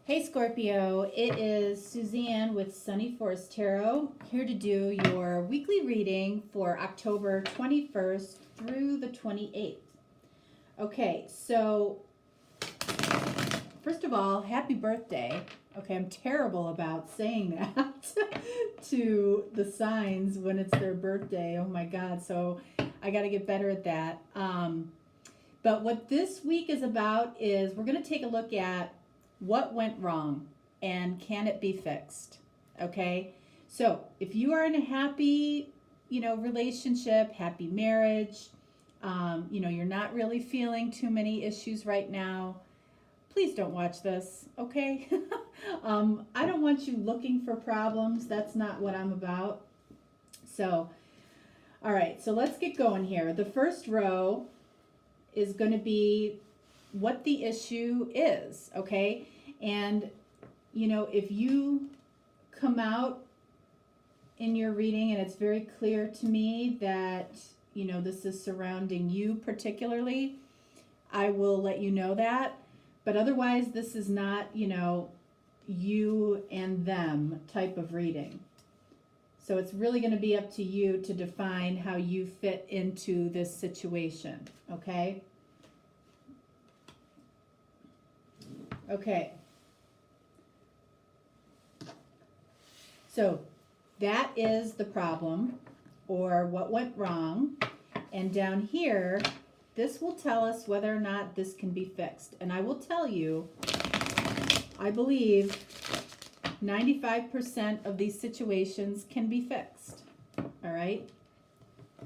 Hey Scorpio, it is Suzanne with Sunny Forest Tarot, here to do your weekly reading for October 21st through the 28th. Okay, so first of all, happy birthday. Okay, I'm terrible about saying that to the signs when it's their birthday. Oh my God, so I got to get better at that. But what this week is about is we're going to take a look at what went wrong and can it be fixed? Okay, so if you are in a happy, relationship, happy marriage, you're not really feeling too many issues right now, please don't watch this, okay? I don't want you looking for problems. That's not what I'm about. So, all right, so let's get going here. The first row is going to be what the issue is, okay? And, if you come out in your reading and it's very clear to me that, this is surrounding you particularly, I will let you know that. But otherwise, this is not, you and them type of reading. So it's really going to be up to you to define how you fit into this situation, okay? Okay. So that is the problem or what went wrong. And down here, this will tell us whether or not this can be fixed. And I will tell you, I believe 95% of these situations can be fixed. All right?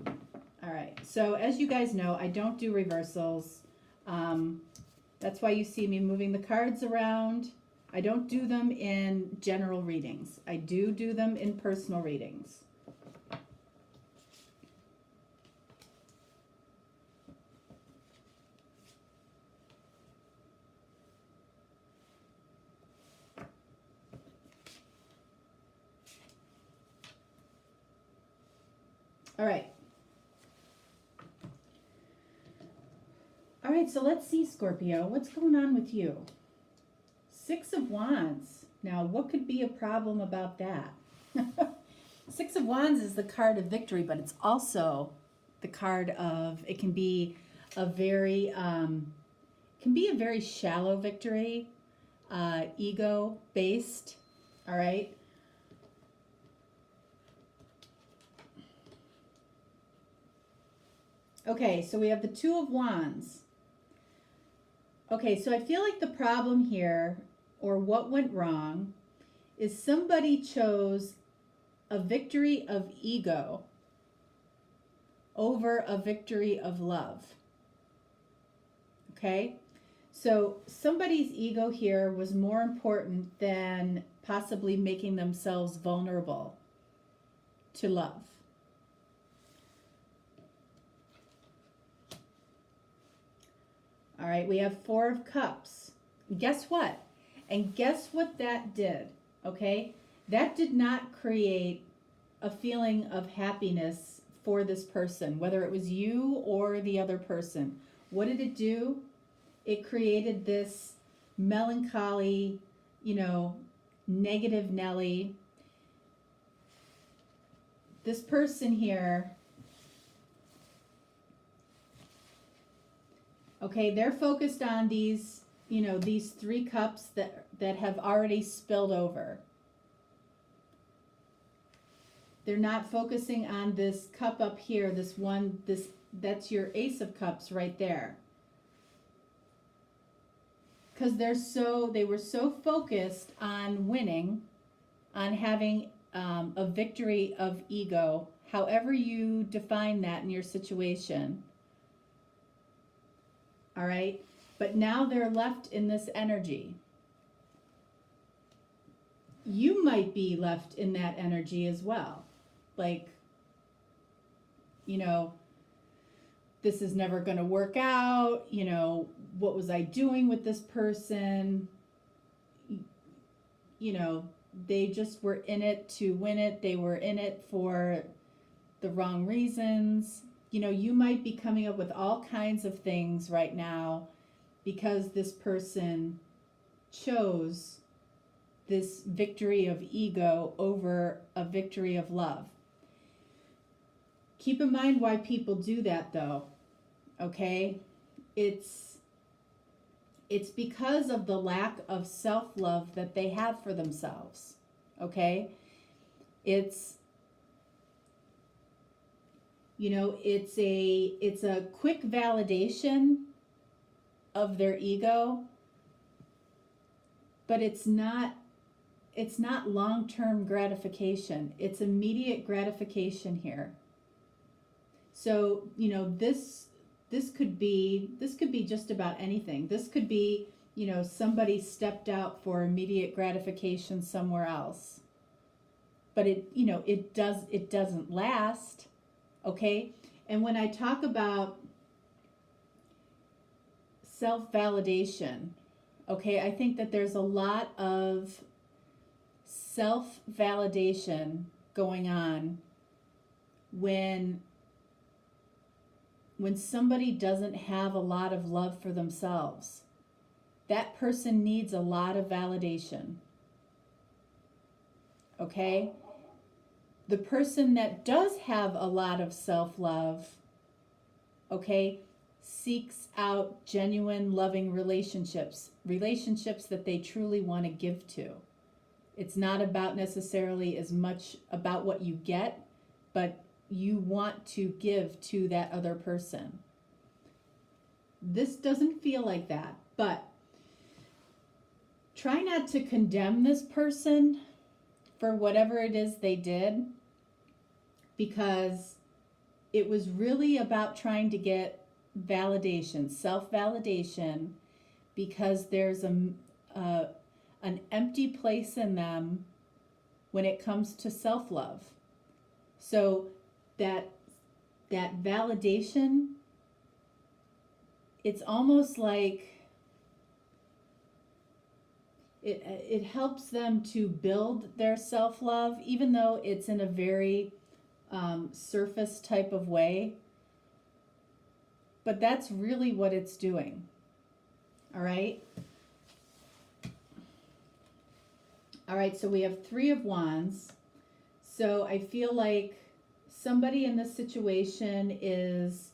All right. So as you guys know, I don't do reversals. That's why you see me moving the cards around. I don't do them in general readings. I do them in personal readings. All right. All right, so let's see, Scorpio. What's going on with you? Six of Wands. Now, what could be a problem about that? Six of Wands is the card of victory, but it's also the card of, it can be a very shallow victory, ego-based, all right? Okay, so we have the Two of Wands. Okay, so I feel like the problem here, or what went wrong, is somebody chose a victory of ego over a victory of love. Okay? So somebody's ego here was more important than possibly making themselves vulnerable to love. All right, we have Four of Cups. Guess what? And guess what that did, okay? That did not create a feeling of happiness for this person, whether it was you or the other person. What did it do? It created this melancholy, negative Nelly. This person here, okay, they're focused on these, these three cups that have already spilled over. They're not focusing on this cup up here, that's your Ace of Cups right there. Because they were so focused on winning, on having a victory of ego, however you define that in your situation. All right, but now they're left in this energy. You might be left in that energy as well. Like, this is never going to work out. What was I doing with this person? They just were in it to win it. They were in it for the wrong reasons. You might be coming up with all kinds of things right now because this person chose this victory of ego over a victory of love. Keep in mind why people do that though, okay? It's because of the lack of self-love that they have for themselves, okay? It's a quick validation of their ego, but it's not long-term gratification. It's immediate gratification here. So, this could be just about anything. This could be, somebody stepped out for immediate gratification somewhere else. But it doesn't last, okay? And when I talk about self-validation, okay, I think that there's a lot of self-validation going on when somebody doesn't have a lot of love for themselves. That person needs a lot of validation. Okay? The person that does have a lot of self-love, okay, seeks out genuine, loving relationships that they truly want to give to. It's not about necessarily as much about what you get, but you want to give to that other person. This doesn't feel like that, but try not to condemn this person for whatever it is they did, because it was really about trying to get validation, self-validation, because there's an empty place in them when it comes to self-love. So that validation, it's almost like it helps them to build their self-love, even though it's in a very surface type of way. But that's really what it's doing. All right? All right, so we have 3 of Wands. So I feel like somebody in this situation is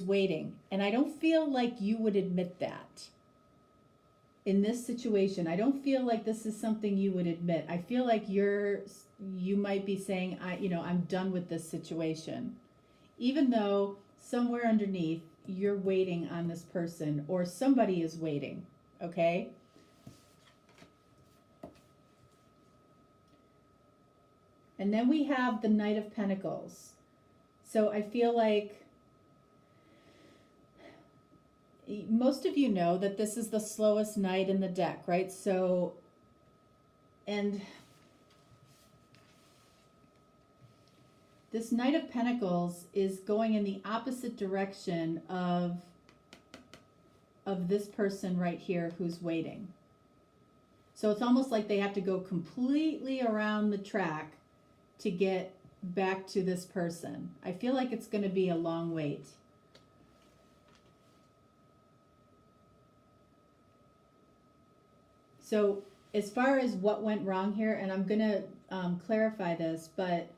waiting. And I don't feel like you would admit that. In this situation, I don't feel like this is something you would admit. I feel like you might be saying, I'm done with this situation. Even though somewhere underneath you're waiting on this person, or somebody is waiting, okay? And then we have the Knight of Pentacles. So I feel like most of you know that this is the slowest knight in the deck, right? So, and this Knight of Pentacles is going in the opposite direction of this person right here who's waiting. So it's almost like they have to go completely around the track to get back to this person. I feel like it's going to be a long wait. So as far as what went wrong here, and I'm going to clarify this, but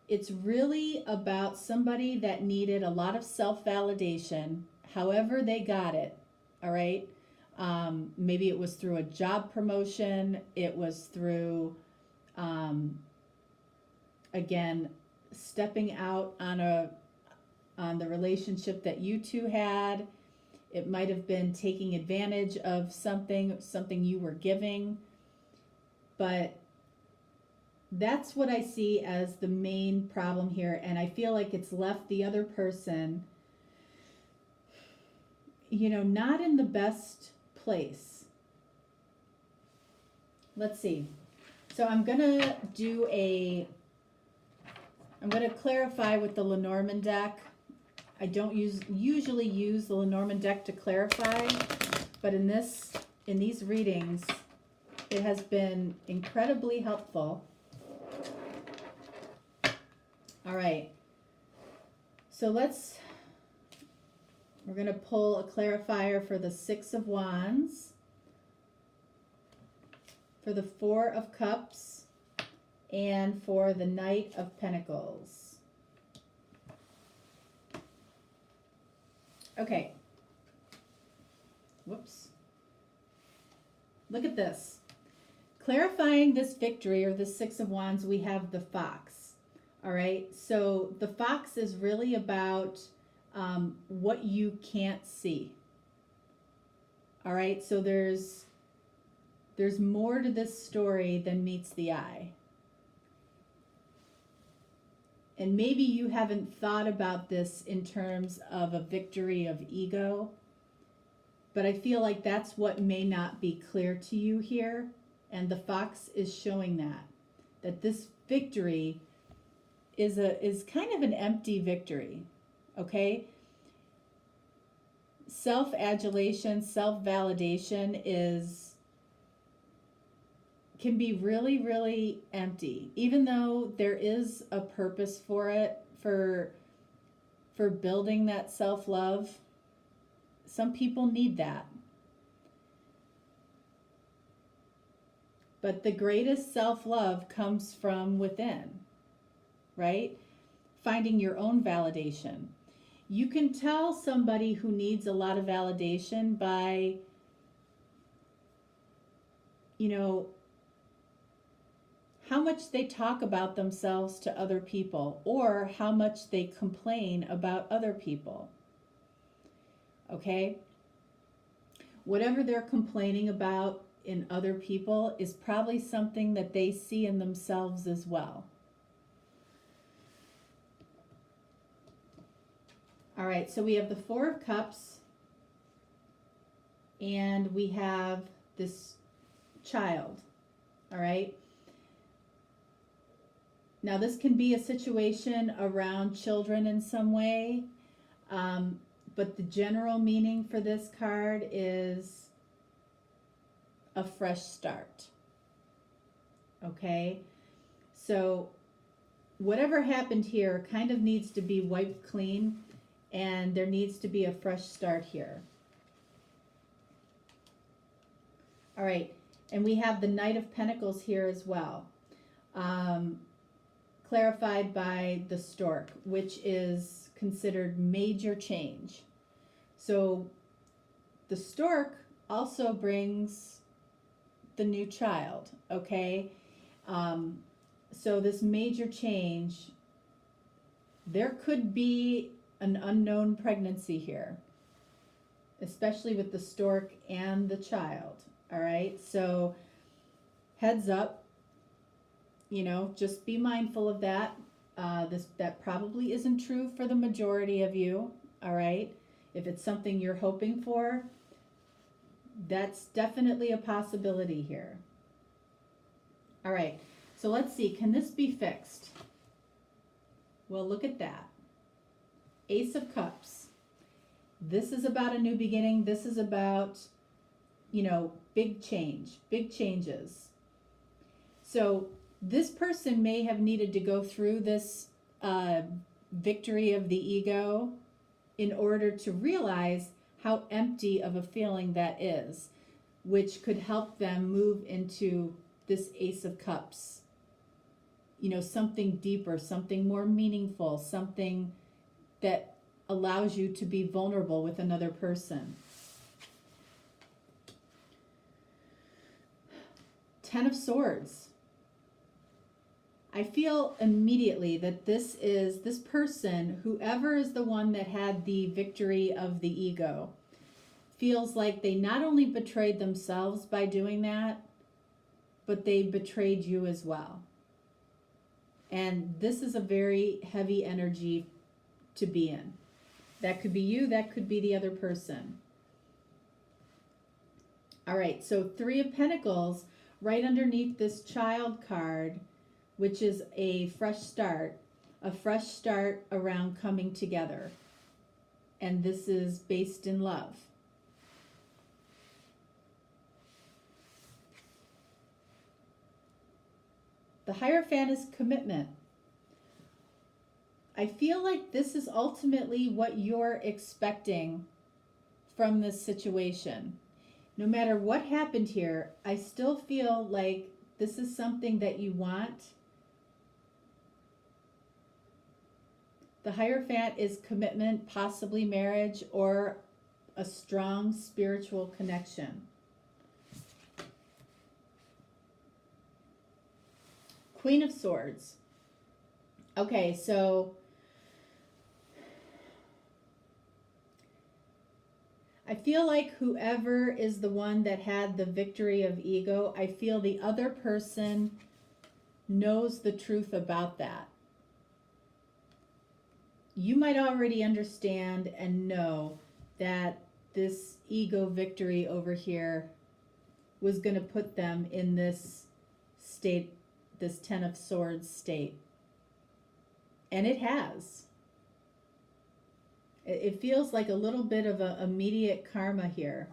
it's really about somebody that needed a lot of self-validation, however they got it, all right? Maybe it was through a job promotion, it was through, again, stepping out on the relationship that you two had. It might have been taking advantage of something you were giving. But that's what I see as the main problem here. And I feel like it's left the other person, not in the best place. Let's see. So I'm going to clarify with the Lenormand deck. I don't usually use the Lenormand deck to clarify, but in these readings, it has been incredibly helpful. All right. So we're going to pull a clarifier for the 6 of Wands. for the Four of Cups, and for the Knight of Pentacles. Okay. Whoops. Look at this. Clarifying this victory, or the Six of Wands, we have the Fox. All right. So the Fox is really about what you can't see. All right. So there's more to this story than meets the eye. And maybe you haven't thought about this in terms of a victory of ego, but I feel like that's what may not be clear to you here. And the Fox is showing that this victory is kind of an empty victory. Okay? Self-adulation, self-validation can be really, really empty, even though there is a purpose for it, for building that self-love. Some people need that. But the greatest self-love comes from within, right? Finding your own validation. You can tell somebody who needs a lot of validation by, how much they talk about themselves to other people, or how much they complain about other people. Okay? Whatever they're complaining about in other people is probably something that they see in themselves as well. All right, so we have the Four of Cups, and we have this child. All right? Now, this can be a situation around children in some way, but the general meaning for this card is a fresh start. Okay? So, whatever happened here kind of needs to be wiped clean, and there needs to be a fresh start here. All right, and we have the Knight of Pentacles here as well. Clarified by the stork, which is considered major change. So the stork also brings the new child, okay? So this major change, there could be an unknown pregnancy here, especially with the stork and the child, all right? So heads up. Just be mindful of that. That probably isn't true for the majority of you, all right? If it's something you're hoping for, that's definitely a possibility here. All right, so let's see, can this be fixed? Well, look at that. Ace of Cups. This is about a new beginning. This is about, big change, big changes. So this person may have needed to go through this victory of the ego in order to realize how empty of a feeling that is, which could help them move into this Ace of Cups. Something deeper, something more meaningful, something that allows you to be vulnerable with another person. Ten of Swords. I feel immediately that this person, whoever is the one that had the victory of the ego, feels like they not only betrayed themselves by doing that, but they betrayed you as well. And this is a very heavy energy to be in. That could be you, that could be the other person. All right, so Three of Pentacles, right underneath this child card, which is a fresh start around coming together. And this is based in love. The Hierophant is commitment. I feel like this is ultimately what you're expecting from this situation. no matter what happened here, I still feel like this is something that you want. The Hierophant is commitment, possibly marriage, or a strong spiritual connection. Queen of Swords. Okay, so I feel like whoever is the one that had the victory of ego, I feel the other person knows the truth about that. You might already understand and know that this ego victory over here was going to put them in this state, this Ten of Swords state. And it has. It feels like a little bit of an immediate karma here.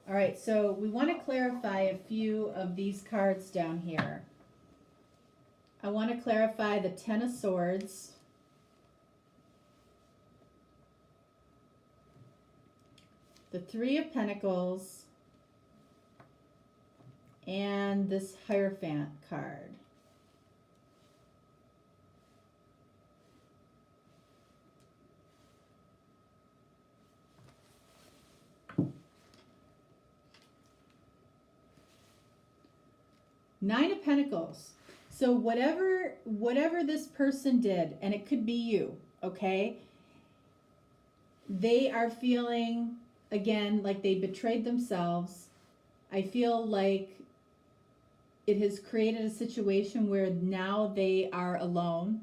All right, so we want to clarify a few of these cards down here. I want to clarify the Ten of Swords, the Three of Pentacles, and this Hierophant card. Nine of Pentacles. So whatever this person did, and it could be you, okay? They are feeling, again, like they betrayed themselves. I feel like it has created a situation where now they are alone.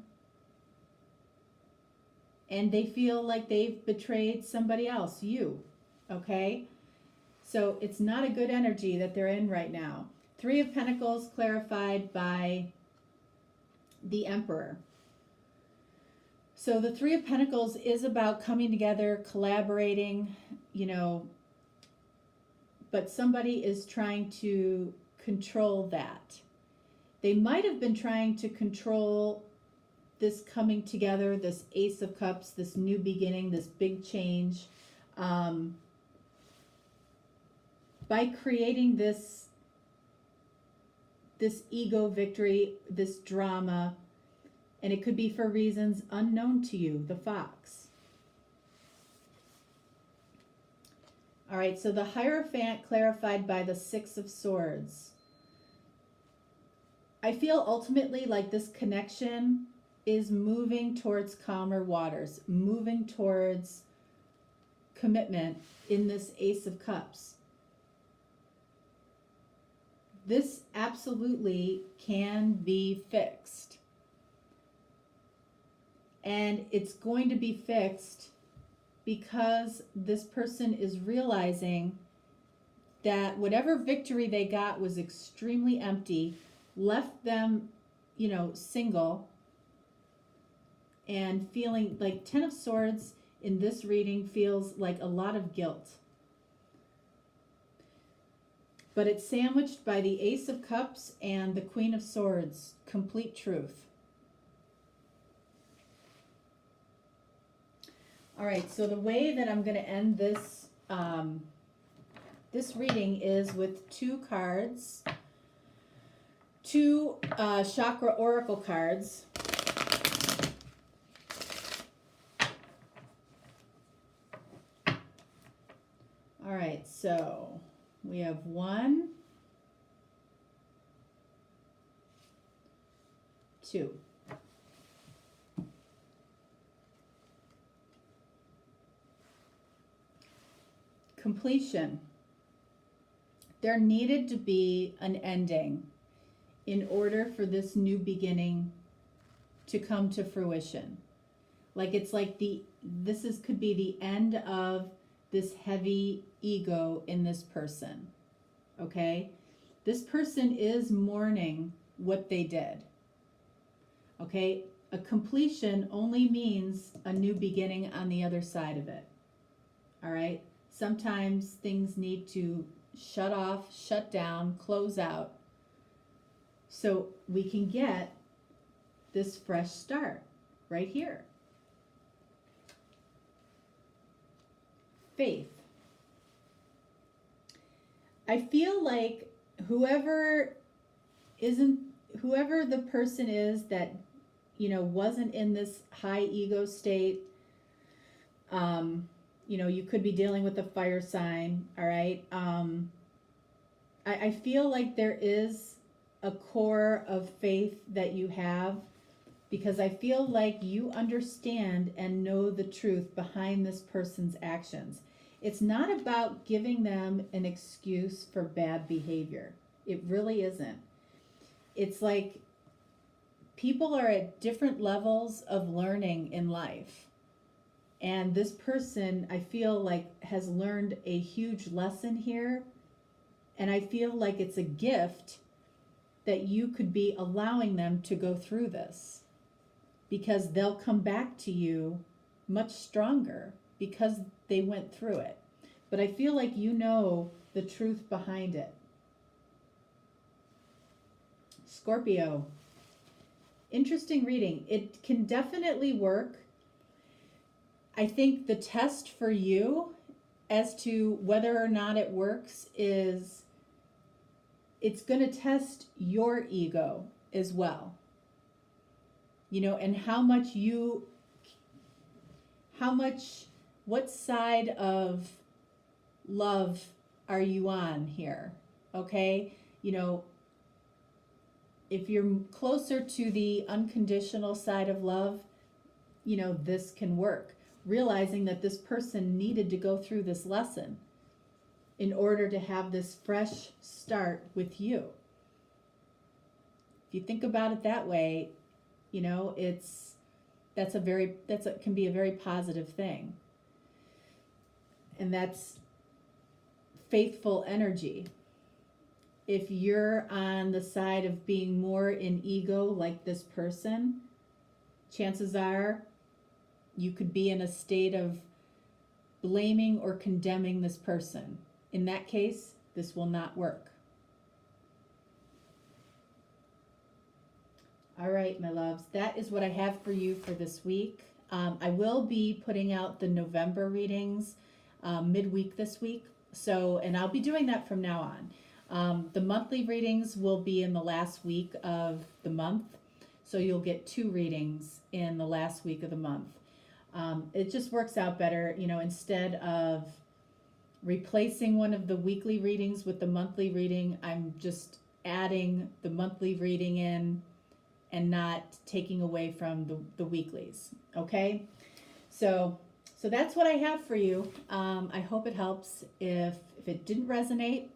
And they feel like they've betrayed somebody else, you, okay? So it's not a good energy that they're in right now. Three of Pentacles clarified by the Emperor. So the Three of Pentacles is about coming together, collaborating, but somebody is trying to control that. They might have been trying to control this coming together, this Ace of Cups, this new beginning, this big change, by creating this ego victory, this drama, and it could be for reasons unknown to you, the Fox. All right, so the Hierophant clarified by the Six of Swords. I feel ultimately like this connection is moving towards calmer waters, moving towards commitment in this Ace of Cups. This absolutely can be fixed. And it's going to be fixed because this person is realizing that whatever victory they got was extremely empty, left them, single, and feeling like Ten of Swords in this reading feels like a lot of guilt. But it's sandwiched by the Ace of Cups and the Queen of Swords. Complete truth. All right, so the way that I'm going to end this this reading is with two cards, two chakra oracle cards. All right, so we have 1, 2. Completion. There needed to be an ending in order for this new beginning to come to fruition. Like it's like could be the end of this heavy ego in this person. Okay? This person is mourning what they did. Okay? A completion only means a new beginning on the other side of it. All right? Sometimes things need to shut off, shut down, close out, so we can get this fresh start right here. Faith. I feel like whoever isn't, whoever the person is that, wasn't in this high ego state, you could be dealing with a fire sign, all right? I feel like there is a core of faith that you have, because I feel like you understand and know the truth behind this person's actions. It's not about giving them an excuse for bad behavior. It really isn't. It's like people are at different levels of learning in life. And this person, I feel like, has learned a huge lesson here. And I feel like it's a gift that you could be allowing them to go through this, because they'll come back to you much stronger because they went through it. But I feel like you know the truth behind it. Scorpio. Interesting reading. It can definitely work. I think the test for you as to whether or not it works is it's going to test your ego as well. And what side of love are you on here? Okay? If you're closer to the unconditional side of love, this can work. Realizing that this person needed to go through this lesson in order to have this fresh start with you. If you think about it that way, that can be a very positive thing. And that's faithful energy. If you're on the side of being more in ego like this person, chances are you could be in a state of blaming or condemning this person. In that case, this will not work. All right, my loves, that is what I have for you for this week. I will be putting out the November readings midweek this week. And I'll be doing that from now on. The monthly readings will be in the last week of the month. So you'll get 2 readings in the last week of the month. It just works out better, instead of replacing one of the weekly readings with the monthly reading, I'm just adding the monthly reading in and not taking away from the weeklies. Okay? So that's what I have for you. I hope it helps. If it didn't resonate,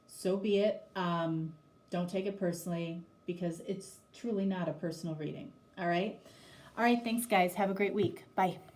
so be it. Don't take it personally, because it's truly not a personal reading. All right? All right, thanks guys. Have a great week. Bye.